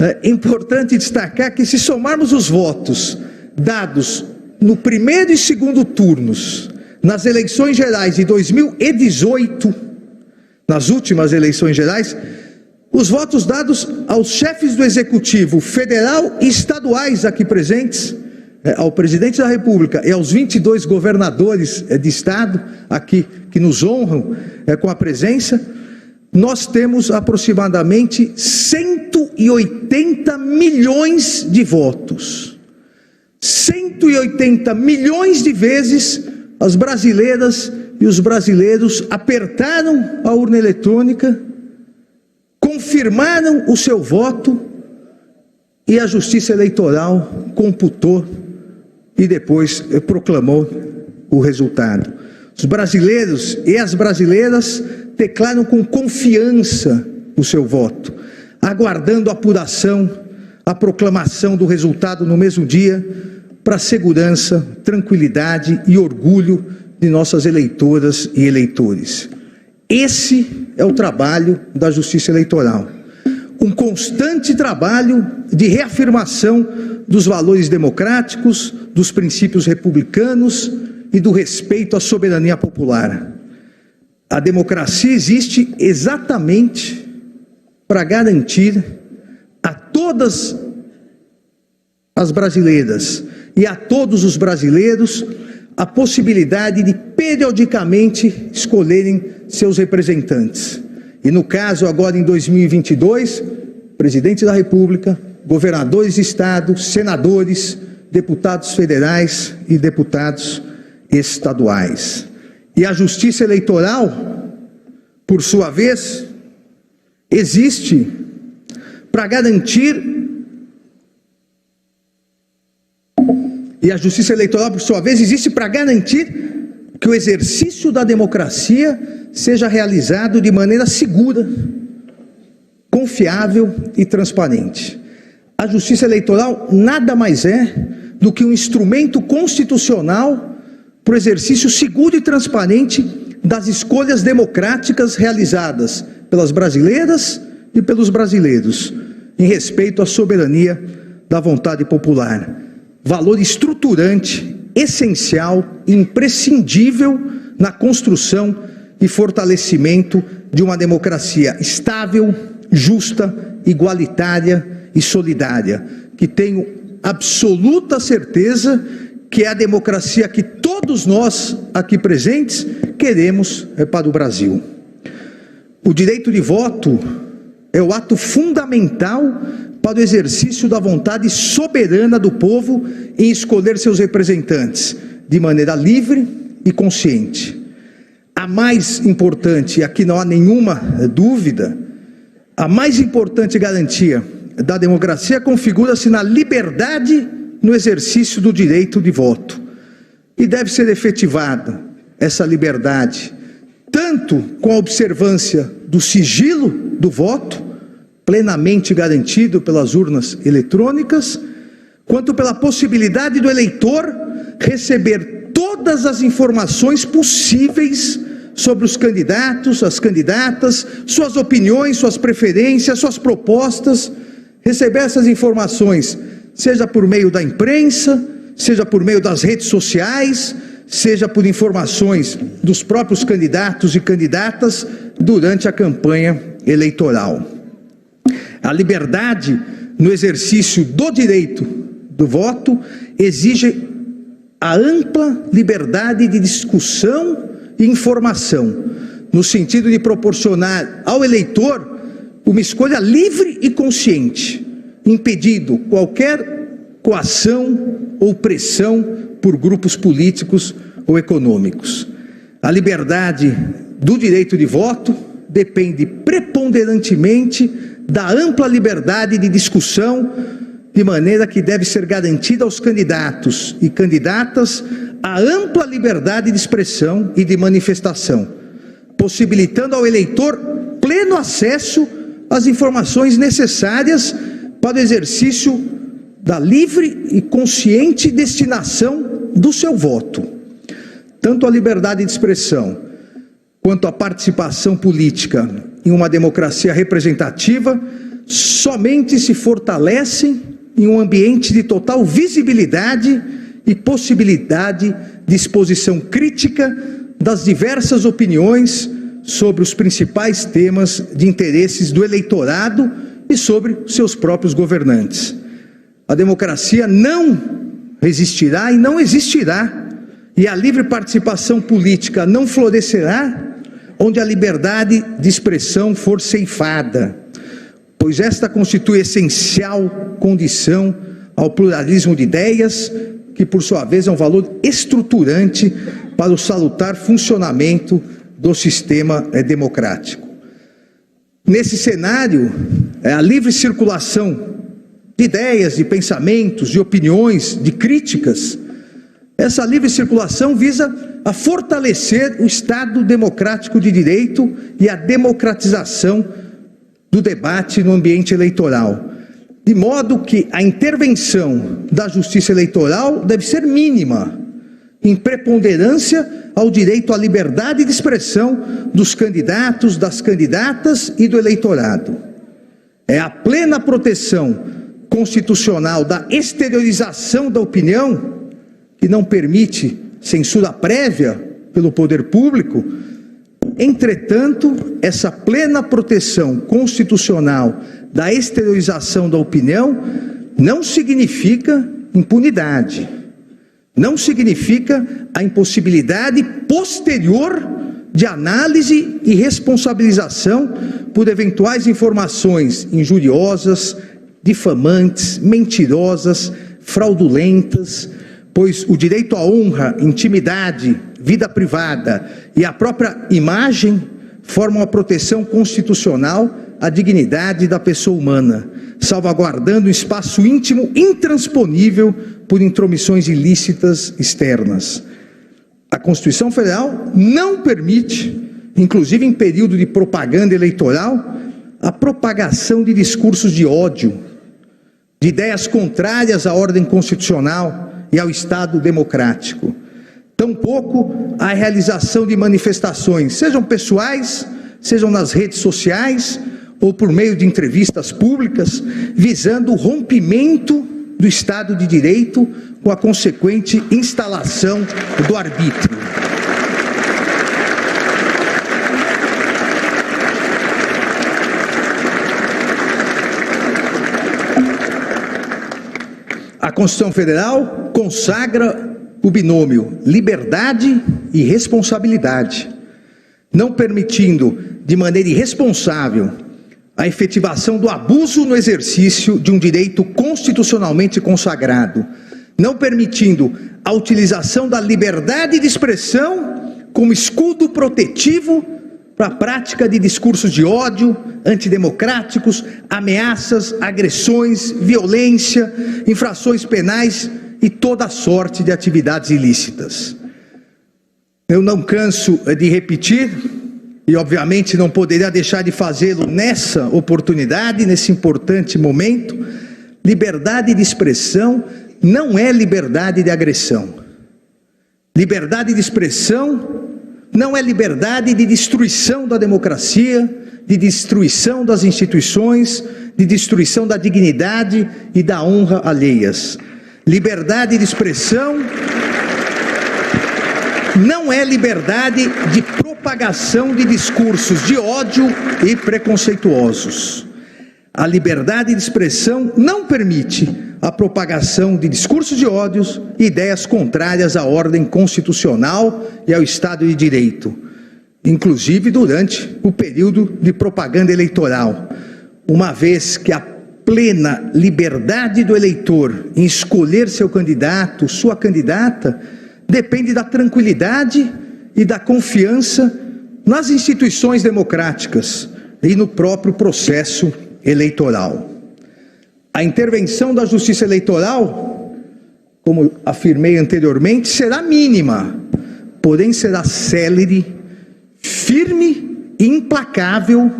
É importante destacar que, se somarmos os votos dados no primeiro e segundo turnos nas eleições gerais de 2018, nas últimas eleições gerais, os votos dados aos chefes do Executivo federal e estaduais aqui presentes, ao presidente da República e aos 22 governadores de estado aqui que nos honram com a presença, nós temos aproximadamente 180 milhões de votos. 180 milhões de vezes as brasileiras e os brasileiros apertaram a urna eletrônica, confirmaram o seu voto e a Justiça Eleitoral computou e depois proclamou o resultado. Os brasileiros e as brasileiras declaram com confiança o seu voto, aguardando a apuração, a proclamação do resultado no mesmo dia, para segurança, tranquilidade e orgulho de nossas eleitoras e eleitores. Esse é o trabalho da Justiça Eleitoral. Um constante trabalho de reafirmação dos valores democráticos, dos princípios republicanos e do respeito à soberania popular. A democracia existe exatamente para garantir a todas as brasileiras e a todos os brasileiros a possibilidade de periodicamente escolherem seus representantes. E no caso agora em 2022, presidente da República, governadores de estado, senadores, deputados federais e deputados estaduais. E a Justiça Eleitoral, por sua vez, existe para garantir. E a Justiça Eleitoral, por sua vez, existe para garantir que o exercício da democracia seja realizado de maneira segura, confiável e transparente. A Justiça Eleitoral nada mais é do que um instrumento constitucional para o exercício seguro e transparente das escolhas democráticas realizadas pelas brasileiras e pelos brasileiros, em respeito à soberania da vontade popular. Valor estruturante, essencial e imprescindível na construção e fortalecimento de uma democracia estável, justa, igualitária e solidária, que tenho absoluta certeza que é a democracia que todos nós aqui presentes queremos para o Brasil. O direito de voto é o ato fundamental para o exercício da vontade soberana do povo em escolher seus representantes de maneira livre e consciente. A mais importante, aqui não há nenhuma dúvida, a mais importante garantia da democracia configura-se na liberdade no exercício do direito de voto. E deve ser efetivada essa liberdade, tanto com a observância do sigilo do voto, plenamente garantido pelas urnas eletrônicas, quanto pela possibilidade do eleitor receber todas as informações possíveis sobre os candidatos, as candidatas, suas opiniões, suas preferências, suas propostas, receber essas informações, seja por meio da imprensa, seja por meio das redes sociais, seja por informações dos próprios candidatos e candidatas durante a campanha eleitoral. A liberdade no exercício do direito do voto exige a ampla liberdade de discussão e informação, no sentido de proporcionar ao eleitor uma escolha livre e consciente, impedindo qualquer coação ou pressão por grupos políticos ou econômicos. A liberdade do direito de voto depende preponderantemente da ampla liberdade de discussão, de maneira que deve ser garantida aos candidatos e candidatas a ampla liberdade de expressão e de manifestação, possibilitando ao eleitor pleno acesso às informações necessárias para o exercício da livre e consciente destinação do seu voto. Tanto a liberdade de expressão quanto a participação política em uma democracia representativa somente se fortalecem em um ambiente de total visibilidade e possibilidade de exposição crítica das diversas opiniões sobre os principais temas de interesses do eleitorado e sobre seus próprios governantes. A democracia não resistirá e não existirá, e a livre participação política não florescerá onde a liberdade de expressão for ceifada, pois esta constitui essencial condição ao pluralismo de ideias, que por sua vez é um valor estruturante para o salutar funcionamento do sistema democrático. Nesse cenário, a livre circulação de ideias, de pensamentos, de opiniões, de críticas, essa livre circulação visa a fortalecer o Estado democrático de direito e a democratização do debate no ambiente eleitoral, de modo que a intervenção da Justiça Eleitoral deve ser mínima, em preponderância ao direito à liberdade de expressão dos candidatos, das candidatas e do eleitorado. É a plena proteção constitucional da exteriorização da opinião, que não permite censura prévia pelo poder público. Entretanto, essa plena proteção constitucional da exteriorização da opinião não significa impunidade, não significa a impossibilidade posterior de análise e responsabilização por eventuais informações injuriosas, difamantes, mentirosas, fraudulentas, pois o direito à honra, intimidade, vida privada e a própria imagem formam a proteção constitucional à dignidade da pessoa humana, salvaguardando o espaço íntimo intransponível por intromissões ilícitas externas. A Constituição Federal não permite, inclusive em período de propaganda eleitoral, a propagação de discursos de ódio, de ideias contrárias à ordem constitucional e ao Estado democrático. Tampouco a realização de manifestações, sejam pessoais, sejam nas redes sociais ou por meio de entrevistas públicas, visando o rompimento do Estado de Direito com a consequente instalação do arbítrio. A Constituição Federal consagra o binômio liberdade e responsabilidade, não permitindo de maneira irresponsável a efetivação do abuso no exercício de um direito constitucionalmente consagrado, não permitindo a utilização da liberdade de expressão como escudo protetivo para a prática de discursos de ódio, antidemocráticos, ameaças, agressões, violência, infrações penais e toda a sorte de atividades ilícitas. Eu não canso de repetir, e obviamente não poderia deixar de fazê-lo nessa oportunidade, nesse importante momento: liberdade de expressão não é liberdade de agressão. Liberdade de expressão não é liberdade de destruição da democracia, de destruição das instituições, de destruição da dignidade e da honra alheias. Liberdade de expressão não é liberdade de propagação de discursos de ódio e preconceituosos. A liberdade de expressão não permite a propagação de discursos de ódios e ideias contrárias à ordem constitucional e ao Estado de Direito, inclusive durante o período de propaganda eleitoral, uma vez que a plena liberdade do eleitor em escolher seu candidato, sua candidata, depende da tranquilidade e da confiança nas instituições democráticas e no próprio processo eleitoral. A intervenção da Justiça Eleitoral, como afirmei anteriormente, será mínima, porém será célere, firme e implacável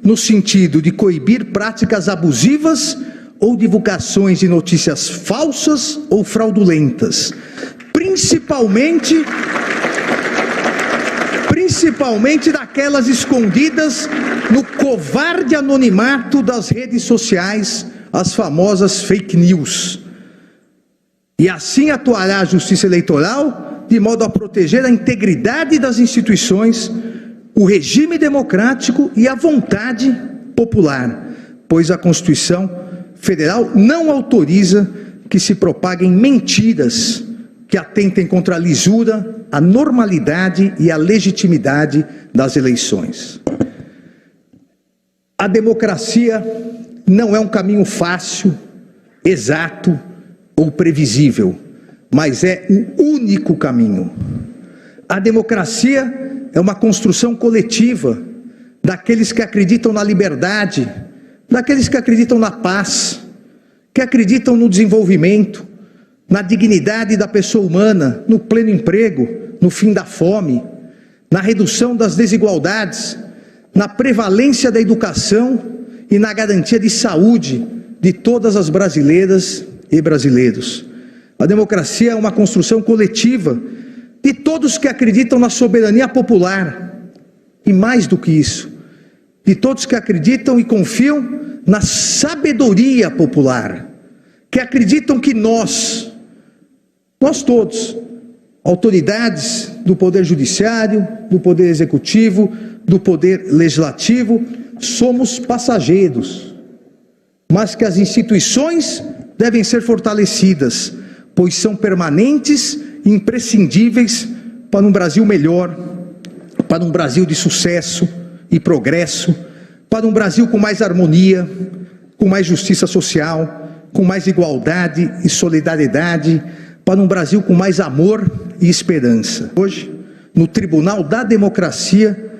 no sentido de coibir práticas abusivas ou divulgações de notícias falsas ou fraudulentas, principalmente principalmente daquelas escondidas no covarde anonimato das redes sociais, as famosas fake news. E assim atuará a Justiça Eleitoral de modo a proteger a integridade das instituições, o regime democrático e a vontade popular, pois a Constituição Federal não autoriza que se propaguem mentiras que atentem contra a lisura, a normalidade e a legitimidade das eleições. A democracia não é um caminho fácil, exato ou previsível, mas é o único caminho. A democracia é uma construção coletiva daqueles que acreditam na liberdade, daqueles que acreditam na paz, que acreditam no desenvolvimento, na dignidade da pessoa humana, no pleno emprego, no fim da fome, na redução das desigualdades, na prevalência da educação e na garantia de saúde de todas as brasileiras e brasileiros. A democracia é uma construção coletiva de todos que acreditam na soberania popular e, mais do que isso, de todos que acreditam e confiam na sabedoria popular, que acreditam que nós todos, autoridades do Poder Judiciário, do Poder Executivo, do Poder Legislativo, somos passageiros, mas que as instituições devem ser fortalecidas, pois são permanentes e imprescindíveis para um Brasil melhor, para um Brasil de sucesso e progresso, para um Brasil com mais harmonia, com mais justiça social, com mais igualdade e solidariedade, para um Brasil com mais amor e esperança. Hoje, no Tribunal da Democracia,